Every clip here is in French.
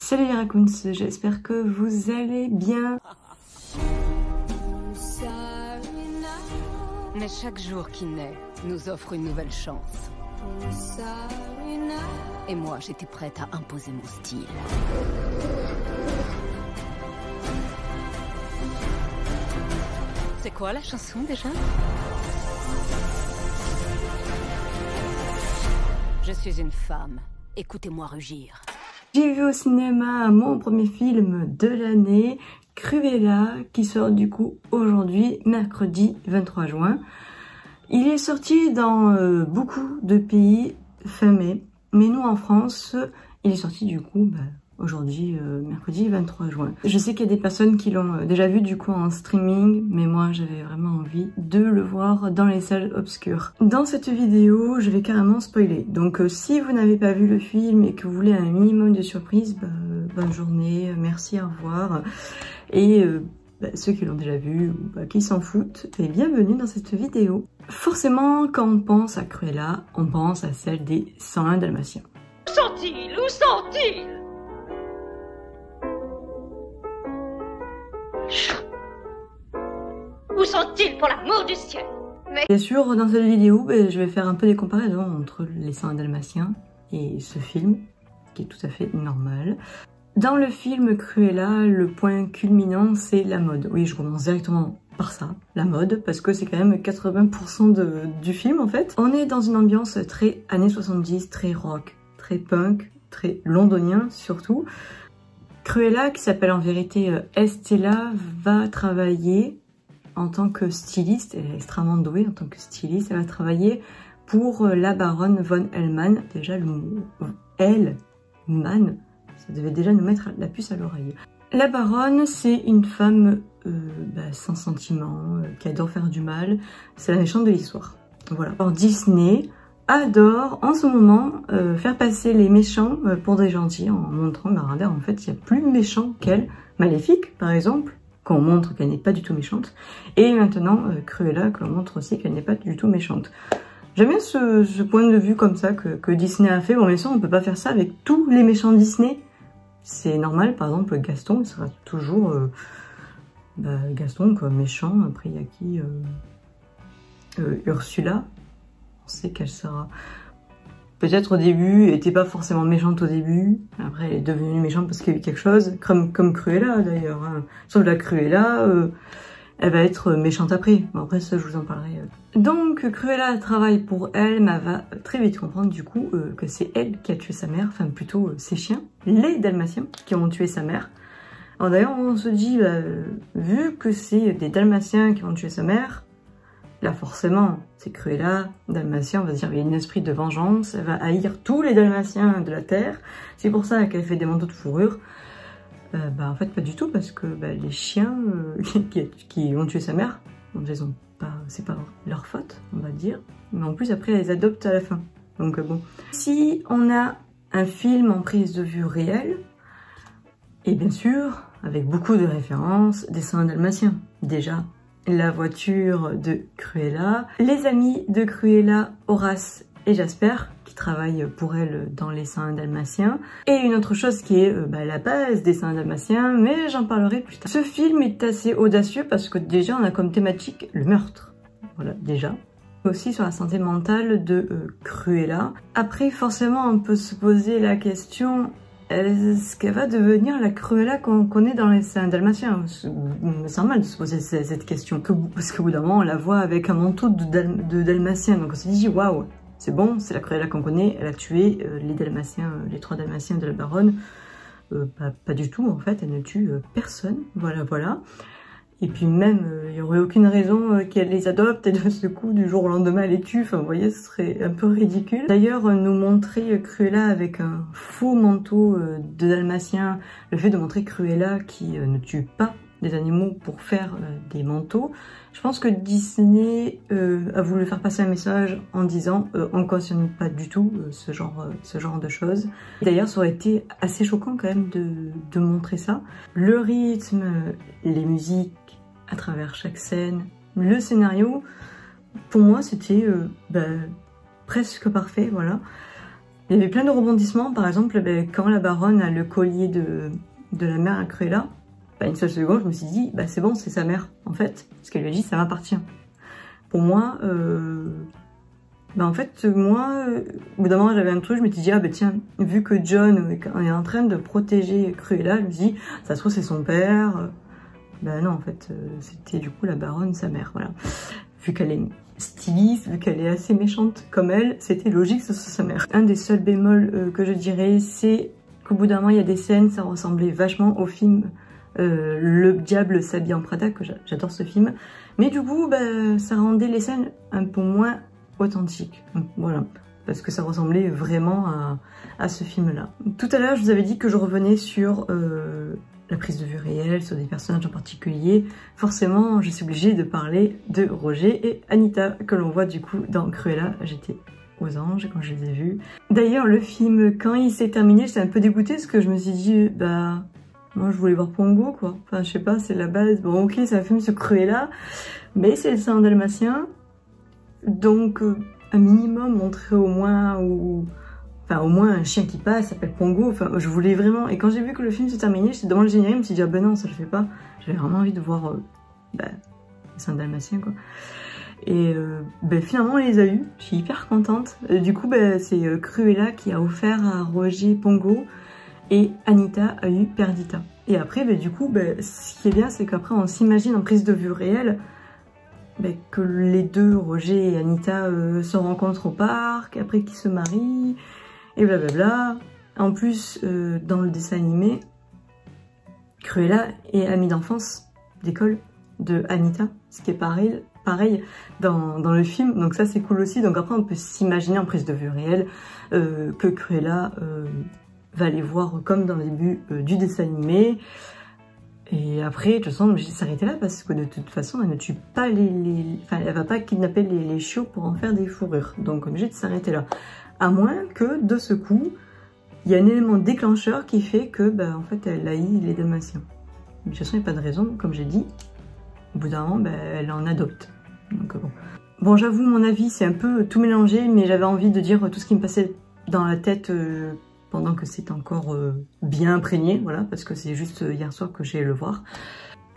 Salut les raccoons, j'espère que vous allez bien. Mais chaque jour qui naît nous offre une nouvelle chance. Et moi, j'étais prête à imposer mon style. C'est quoi la chanson déjà? Je suis une femme. Écoutez-moi rugir. J'ai vu au cinéma mon premier film de l'année, Cruella, qui sort du coup aujourd'hui, mercredi 23 juin. Il est sorti dans beaucoup de pays fin mai, mais nous en France, il est sorti du coup aujourd'hui, mercredi 23 juin. Je sais qu'il y a des personnes qui l'ont déjà vu du coup en streaming, mais moi j'avais vraiment envie de le voir dans les salles obscures. Dans cette vidéo, je vais carrément spoiler. Donc si vous n'avez pas vu le film et que vous voulez un minimum de surprise, bonne journée, merci, au revoir. Et ceux qui l'ont déjà vu ou qui s'en foutent, et bienvenue dans cette vidéo. Forcément, quand on pense à Cruella, on pense à celle des 101 Dalmatiens. Où sont-ils? Où sont-ils? Où sont-ils pour l'amour du ciel? Bien sûr, dans cette vidéo, je vais faire un peu des comparaisons entre les 101 Dalmatiens et ce film, qui est tout à fait normal. Dans le film Cruella, le point culminant, c'est la mode. Oui, je commence directement par ça, la mode, parce que c'est quand même 80% du film en fait. On est dans une ambiance très années 70, très rock, très punk, très londonien surtout. Cruella, qui s'appelle en vérité Estella, va travailler en tant que styliste, elle est extrêmement douée en tant que styliste, elle va travailler pour la baronne von Hellman. Déjà le mot Hellman, ça devait déjà nous mettre la puce à l'oreille. La baronne, c'est une femme sans sentiment, qui adore faire du mal, c'est la méchante de l'histoire. Voilà. Alors Disney adore en ce moment faire passer les méchants pour des gentils en montrant, regardez, en fait il y a plus méchant qu'elle. Maléfique par exemple, qu'on montre qu'elle n'est pas du tout méchante, et maintenant Cruella, qu'on montre aussi qu'elle n'est pas du tout méchante. J'aime bien ce point de vue comme ça que Disney a fait. Bon, mais ça on peut pas faire ça avec tous les méchants Disney, c'est normal. Par exemple Gaston, il sera toujours Gaston comme méchant. Après il y a qui, Ursula, on sait qu'elle sera peut-être au début, elle n'était pas forcément méchante au début, après elle est devenue méchante parce qu'il y a eu quelque chose, comme Cruella d'ailleurs, hein. Sauf la Cruella, elle va être méchante après. Bon, après ça je vous en parlerai. Donc Cruella travaille pour elle, mais elle va très vite comprendre du coup que c'est elle qui a tué sa mère, enfin plutôt ses chiens, les Dalmatiens, qui ont tué sa mère. Alors d'ailleurs on se dit, vu que c'est des Dalmatiens qui ont tué sa mère, là forcément c'est Cruella, Dalmatien, on va dire il y a un esprit de vengeance, elle va haïr tous les Dalmatiens de la terre, c'est pour ça qu'elle fait des manteaux de fourrure. En fait pas du tout, parce que les chiens qui ont tué sa mère, bon, c'est pas leur faute on va dire, mais en plus après elle les adopte à la fin, donc bon. Si on a un film en prise de vue réelle, et bien sûr avec beaucoup de références des 101 Dalmatiens, déjà la voiture de Cruella, les amis de Cruella, Horace et Jasper, qui travaillent pour elle dans les 101 Dalmatiens, et une autre chose qui est la base des 101 Dalmatiens, mais j'en parlerai plus tard. Ce film est assez audacieux parce que déjà on a comme thématique le meurtre, voilà déjà. Aussi sur la santé mentale de Cruella. Après forcément on peut se poser la question, est-ce qu'elle va devenir la Cruella qu'on connaît dans les 101 Dalmatiens? C'est normal de se poser cette question, parce qu'au bout d'un moment on la voit avec un manteau de Dalmatien, donc on se dit waouh, c'est bon, c'est la Cruella qu'on connaît, elle a tué les Dalmatiens, les 3 Dalmatiens de la baronne. Pas du tout en fait, elle ne tue personne, voilà. Et puis même, il n'y aurait aucune raison qu'elle les adopte et de ce coup, du jour au lendemain, elle les tue. Enfin, vous voyez, ce serait un peu ridicule. D'ailleurs, nous montrer Cruella avec un faux manteau de Dalmatien, le fait de montrer Cruella qui ne tue pas des animaux pour faire des manteaux, je pense que Disney a voulu faire passer un message en disant on ne cautionne pas du tout ce genre de choses. D'ailleurs, ça aurait été assez choquant quand même de montrer ça. Le rythme, les musiques à travers chaque scène, le scénario, pour moi c'était presque parfait, voilà. Il y avait plein de rebondissements, par exemple, ben, quand la baronne a le collier de la mère à Cruella, ben, une seule seconde, je me suis dit, ben, c'est bon, c'est sa mère, en fait, parce qu'elle lui a dit, ça m'appartient. Pour moi, ben, en fait, moi, au bout d'un moment, j'avais un truc, je m'étais dit, ah ben tiens, vu que John est en train de protéger Cruella, je me suis dit, ça se trouve, c'est son père. Ben non, en fait, c'était du coup la baronne, sa mère, voilà. Vu qu'elle est styliste, vu qu'elle est assez méchante comme elle, c'était logique que ce soit sa mère. Un des seuls bémols que je dirais, c'est qu'au bout d'un moment, il y a des scènes, ça ressemblait vachement au film Le Diable s'habille en Prada, que j'adore ce film. Mais du coup, bah, ça rendait les scènes un peu moins authentiques. Donc, voilà, parce que ça ressemblait vraiment à ce film-là. Tout à l'heure, je vous avais dit que je revenais sur la prise de vue réelle, sur des personnages en particulier. Forcément, je suis obligée de parler de Roger et Anita, que l'on voit du coup dans Cruella. J'étais aux anges quand je les ai vus. D'ailleurs, le film, quand il s'est terminé, j'étais un peu dégoûtée parce que je me suis dit, bah, moi je voulais voir Pongo, quoi. Enfin, je sais pas, c'est la base. Bon, ok, c'est un film sur Cruella, mais c'est le 101 Dalmatien. Donc, un minimum montrer au moins, enfin, au moins un chien qui passe s'appelle Pongo. Enfin, je voulais vraiment. Et quand j'ai vu que le film se terminait, j'étais devant le générique, je me suis dit, ah ben non, ça le fait pas. J'avais vraiment envie de voir le 101 Dalmatien, quoi. Et ben, finalement, on les a eus. Je suis hyper contente. Du coup, ben, c'est Cruella qui a offert à Roger Pongo et Anita a eu Perdita. Et après, ben, du coup, ben, ce qui est bien, c'est qu'après, on s'imagine en prise de vue réelle ben, que les deux, Roger et Anita, se rencontrent au parc, après qu'ils se marient, et blablabla. En plus, dans le dessin animé, Cruella est amie d'enfance d'école de Anita, ce qui est pareil dans le film, donc ça c'est cool aussi. Donc après on peut s'imaginer en prise de vue réelle que Cruella va les voir comme dans le début du dessin animé. Et après, de toute façon, je vais s'arrêter là parce que de toute façon, elle ne tue pas enfin, elle va pas kidnapper les chiots pour en faire des fourrures. Donc, obligé de s'arrêter là. À moins que, de ce coup, il y a un élément déclencheur qui fait que, bah, en fait, elle haït les Dalmatiens. De toute façon, il n'y a pas de raison, comme j'ai dit. Au bout d'un moment, bah, elle en adopte. Donc, bon. Bon, j'avoue, mon avis, c'est un peu tout mélangé, mais j'avais envie de dire tout ce qui me passait dans la tête pendant que c'est encore bien imprégné, voilà, parce que c'est juste hier soir que j'ai le voir.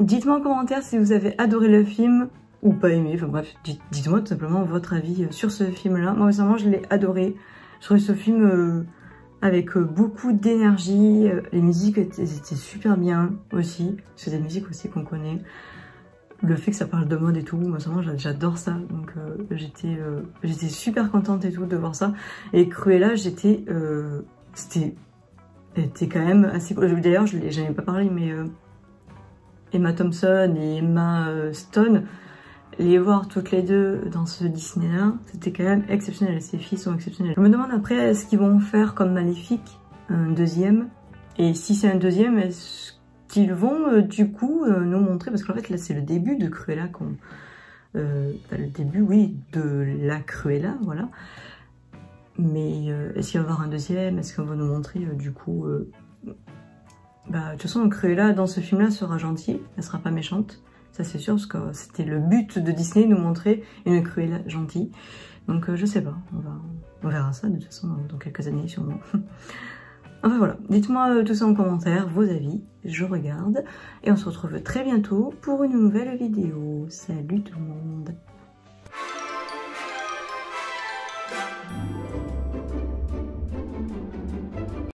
Dites-moi en commentaire si vous avez adoré le film ou pas aimé, enfin bref, dites-moi tout simplement votre avis sur ce film-là. Moi, récemment, je l'ai adoré. Je trouvais ce film avec beaucoup d'énergie, les musiques étaient super bien aussi, c'est des musiques aussi qu'on connaît. Le fait que ça parle de mode et tout, moi vraiment j'adore ça, donc j'étais super contente et tout de voir ça. Et Cruella, c'était quand même assez cool. D'ailleurs, je n'en ai pas parlé, mais Emma Thompson et Emma Stone, les voir toutes les deux dans ce Disney-là, c'était quand même exceptionnel. Ces filles sont exceptionnelles. Je me demande après ce qu'ils vont faire comme Maléfique, un deuxième. Et si c'est un deuxième, est-ce qu'ils vont du coup nous montrer, parce qu'en fait là c'est le début de Cruella, le début, oui, de la Cruella, voilà. Mais est-ce qu'il va y avoir un deuxième? Est-ce qu'on va nous montrer du coup bah, de toute façon, Cruella dans ce film-là sera gentille, elle sera pas méchante, ça c'est sûr, parce que c'était le but de Disney, nous montrer une Cruella gentille. Donc je sais pas, on verra ça de toute façon dans quelques années sûrement. Enfin voilà, dites-moi tout ça en commentaire, vos avis, je regarde. Et on se retrouve très bientôt pour une nouvelle vidéo. Salut tout le monde!